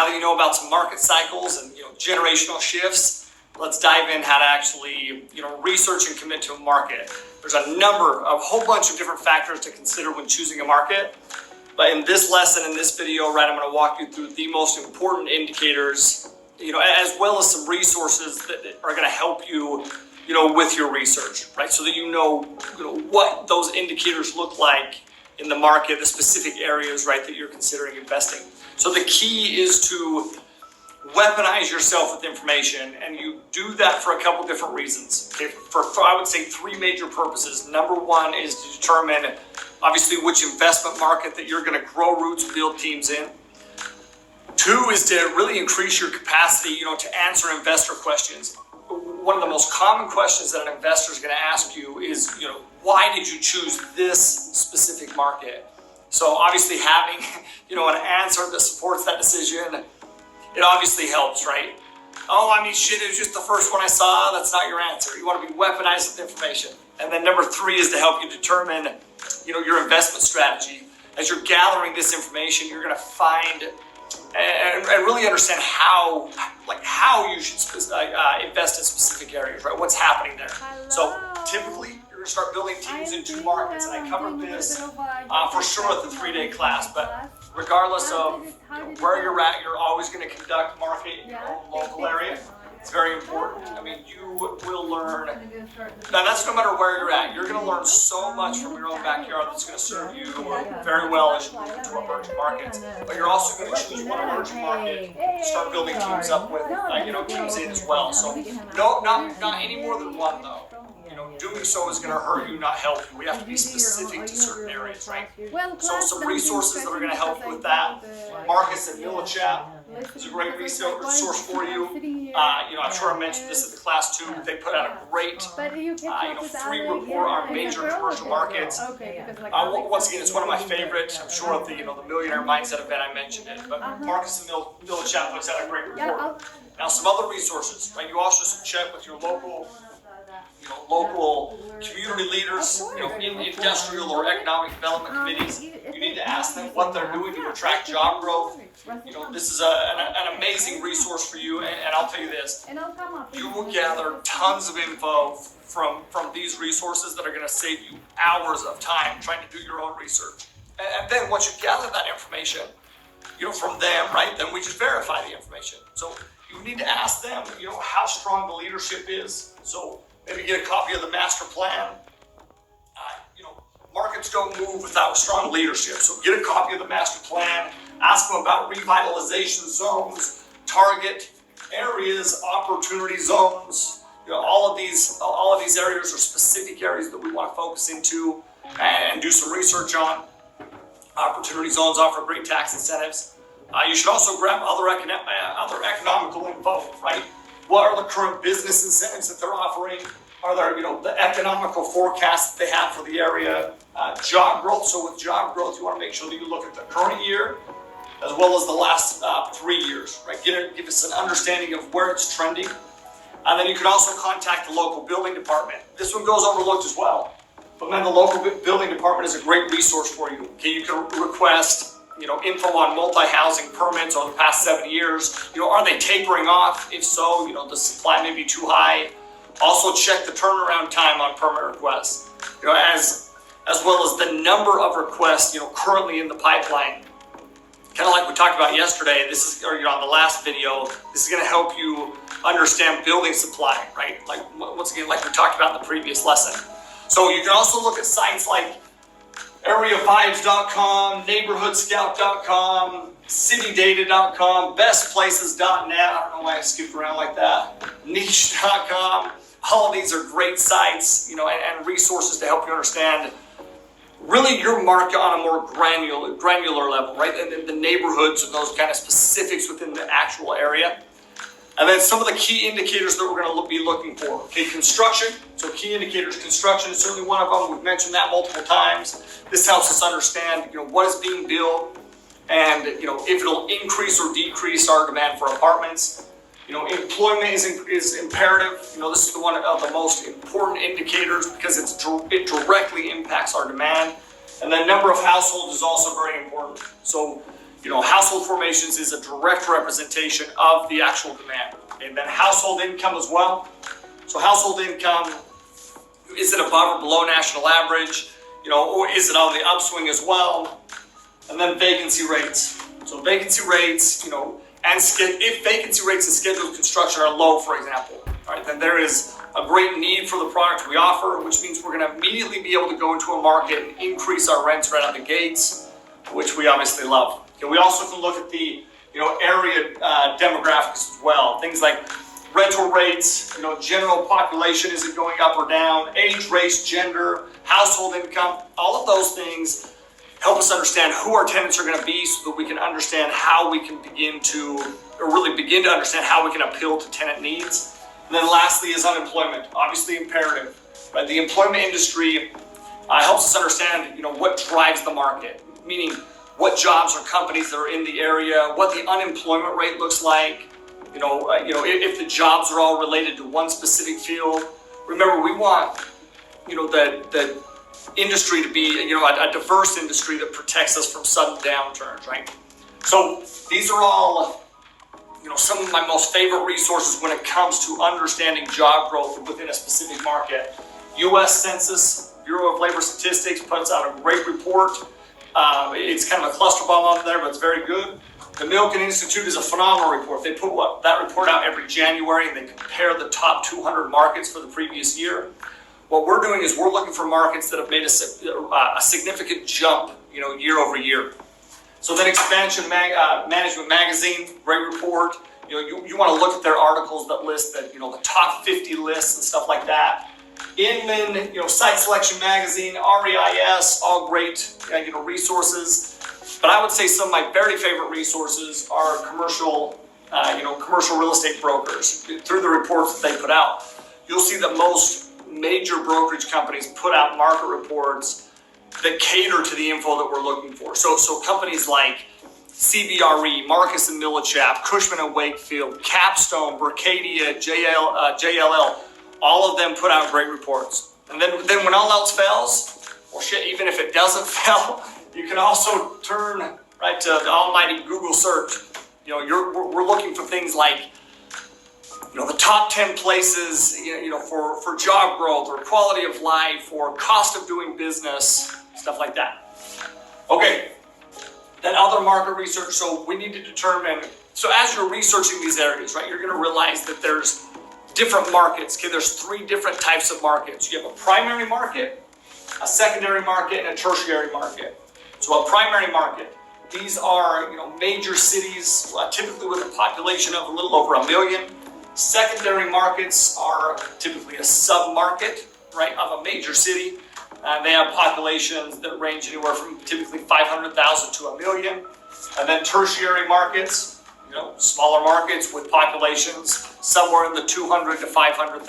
that you know about some market cycles and generational shifts, let's dive in how to actually research and commit to a market. There's a whole bunch of different factors to consider when choosing a market. But in this lesson, in this video, right, I'm going to walk you through the most important indicators, as well as some resources that are going to help you, with your research, right? So that you know what those indicators look like in the market, the specific areas, right, that you're considering investing. So the key is to weaponize yourself with information, and you do that for a couple different reasons. Okay, for I would say three major purposes. Number one is to determine, obviously, which investment market that you're going to grow roots, build teams in. Two is to really increase your capacity, to answer investor questions. One of the most common questions that an investor is going to ask you is, why did you choose this specific market? So obviously having, an answer that supports that decision, it obviously helps, right? It was just the first one I saw. That's not your answer. You want to be weaponized with information. And then number three is to help you determine, your investment strategy. As you're gathering this information, you're going to find and really understand how you should invest in specific areas, right? What's happening there. So typically, you're going to start building teams in two markets, and I covered this for sure at the 3-day class. But regardless of where you're at, you're always going to conduct market in your own local area. It's very important. You will learn. Now, that's no matter where you're at. You're going to learn so much from your own backyard that's going to serve you very well as you move into emerging markets. But you're also going to choose one emerging market to start building teams up with, teams in as well. So, no, not any more than one though. Doing so is going to hurt you, not help you. We have to be specific to certain areas, right? So some resources that are going to help with that. Marcus and Millichap is a great resource for you. I'm sure I mentioned this at the class too. They put out a great, free report on major commercial markets. Once again, it's one of my favorites. I'm sure at the Millionaire Mindset event I mentioned it. But Marcus and Millichap puts out a great report. Now, some other resources, right? You also should check with your local community leaders, in industrial or economic development committees. You need to ask them what they're doing to attract job growth. This is an amazing resource for you, and I'll tell you this, you will gather tons of info from these resources that are going to save you hours of time trying to do your own research. And then once you gather that information, from them, right, then we just verify the information. So you need to ask them, how strong the leadership is. So maybe get a copy of the master plan. Markets don't move without strong leadership. So get a copy of the master plan. Ask them about revitalization zones, target areas, opportunity zones. All of these areas are specific areas that we want to focus into and do some research on. Opportunity zones offer great tax incentives. You should also grab other economical info, right? What are the current business incentives that they're offering? Are there, the economical forecasts that they have for the area? Job growth. So with job growth, you want to make sure that you look at the current year as well as the last 3 years, right? Give us an understanding of where it's trending. And then you can also contact the local building department. This one goes overlooked as well. But man, the local building department is a great resource for you. Okay, you can request info on multi-housing permits over the past 7 years. Are they tapering off? If so, the supply may be too high. Also check the turnaround time on permit requests. As well as the number of requests, currently in the pipeline. Kind of like we talked about yesterday, on the last video, this is going to help you understand building supply, right? Once again, like we talked about in the previous lesson. So you can also look at sites like areavibes.com, neighborhoodscout.com, citydata.com, bestplaces.net. I don't know why I skipped around like that. Niche.com. All of these are great sites, and resources to help you understand really your market on a more granular level, right? And the neighborhoods and those kind of specifics within the actual area. And then some of the key indicators that we're going to be looking for. Okay, construction. So key indicators, construction is certainly one of them. We've mentioned that multiple times. This helps us understand, what is being built and, if it'll increase or decrease our demand for apartments. Employment is imperative. This is one of the most important indicators because it directly impacts our demand. And then number of households is also very important. So, Household formations is a direct representation of the actual demand. And then household income as well. So household income, is it above or below national average? Or is it on the upswing as well? And then vacancy rates. So vacancy rates, and if vacancy rates and scheduled construction are low, for example, right, then there is a great need for the product we offer, which means we're going to immediately be able to go into a market and increase our rents right out the gates, which we obviously love. We also can look at the area demographics as well. Things like rental rates, general population, is it going up or down, age, race, gender, household income, all of those things help us understand who our tenants are going to be so that we can understand how we can begin to understand how we can appeal to tenant needs. And then lastly is unemployment, obviously imperative. Right? The employment industry helps us understand, what drives the market, meaning what jobs or companies that are in the area, what the unemployment rate looks like, if the jobs are all related to one specific field. Remember, we want, the industry to be, a diverse industry that protects us from sudden downturns, right? So these are all, some of my most favorite resources when it comes to understanding job growth within a specific market. U.S. Census Bureau of Labor Statistics puts out a great report. It's kind of a cluster bomb on there, but it's very good. The Milken Institute is a phenomenal report. They put that report out every January, and they compare the top 200 markets for the previous year. What we're doing is we're looking for markets that have made a significant jump, year over year. So then Expansion Management Magazine, great report. You want to look at their articles that list the top 50 lists and stuff like that. Inman, Site Selection Magazine, REIS, all great, resources. But I would say some of my very favorite resources are commercial real estate brokers. Through the reports that they put out, you'll see that most major brokerage companies put out market reports that cater to the info that we're looking for. So companies like CBRE, Marcus and Millichap, Cushman and Wakefield, Capstone, Berkadia, JLL, all of them put out great reports. And then when all else fails, or even if it doesn't fail, you can also turn right to the almighty Google search. We're looking for things like the top 10 places for job growth or quality of life or cost of doing business, stuff like that. Okay, then other market research. So we need to determine, so as you're researching these areas, right, you're going to realize that there's different markets. Okay, there's 3 different types of markets. You have a primary market, a secondary market, and a tertiary market. So a primary market, these are major cities, typically with a population of a little over 1 million. Secondary markets are typically a sub-market, right, of a major city. They have populations that range anywhere from typically 500,000 to 1 million. And then tertiary markets, smaller markets with populations somewhere in the 200 to 500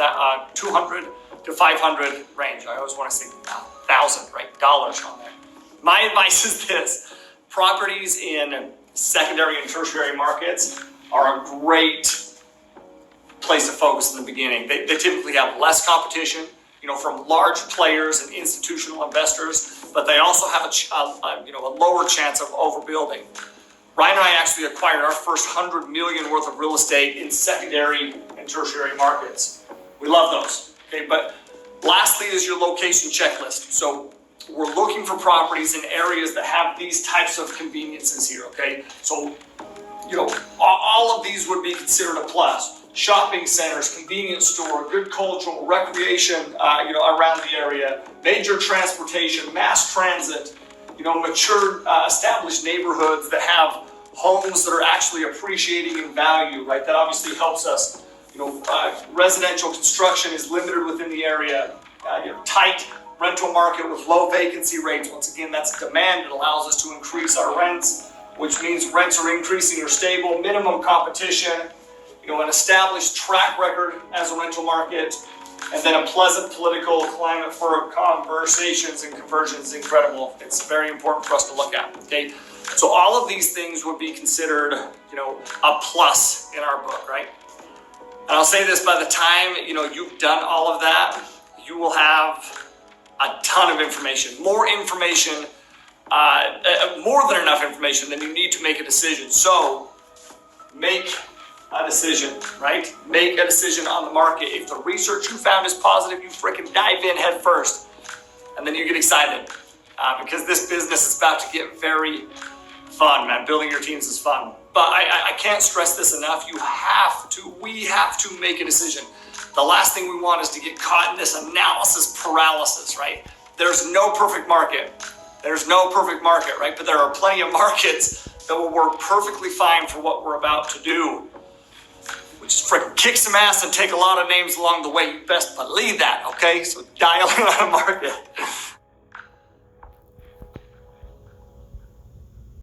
range. I always want to say 1,000, right, dollars on there. My advice is this: properties in secondary and tertiary markets are a great place to focus in the beginning. They typically have less competition, from large players and institutional investors, but they also have a lower chance of overbuilding. Ryan and I actually acquired our first 100 million worth of real estate in secondary and tertiary markets. We love those. Okay, but lastly is your location checklist. So we're looking for properties in areas that have these types of conveniences here. Okay, so all of these would be considered a plus. Shopping centers, convenience store, good cultural, recreation, around the area, major transportation, mass transit, mature, established neighborhoods that have homes that are actually appreciating in value, right? That obviously helps us. Residential construction is limited within the area. Tight rental market with low vacancy rates. Once again, that's demand. It allows us to increase our rents, which means rents are increasing or stable. Minimum competition. An established track record as a rental market, and then a pleasant political climate for conversations and conversions is incredible. It's very important for us to look at. Okay, so all of these things would be considered, a plus in our book, right? And I'll say this: by the time you've done all of that, you will have a ton of information, more information more than enough information, then you need to make a decision. So make a decision, right? Make a decision on the market. If the research you found is positive, you freaking dive in head first. And then you get excited because this business is about to get very fun, man. Building your teams is fun. But I can't stress this enough. We have to make a decision. The last thing we want is to get caught in this analysis paralysis, right? There's no perfect market. Right? But there are plenty of markets that will work perfectly fine for what we're about to do. Which is freaking kick some ass and take a lot of names along the way. You best believe that, okay? So dial in on a market.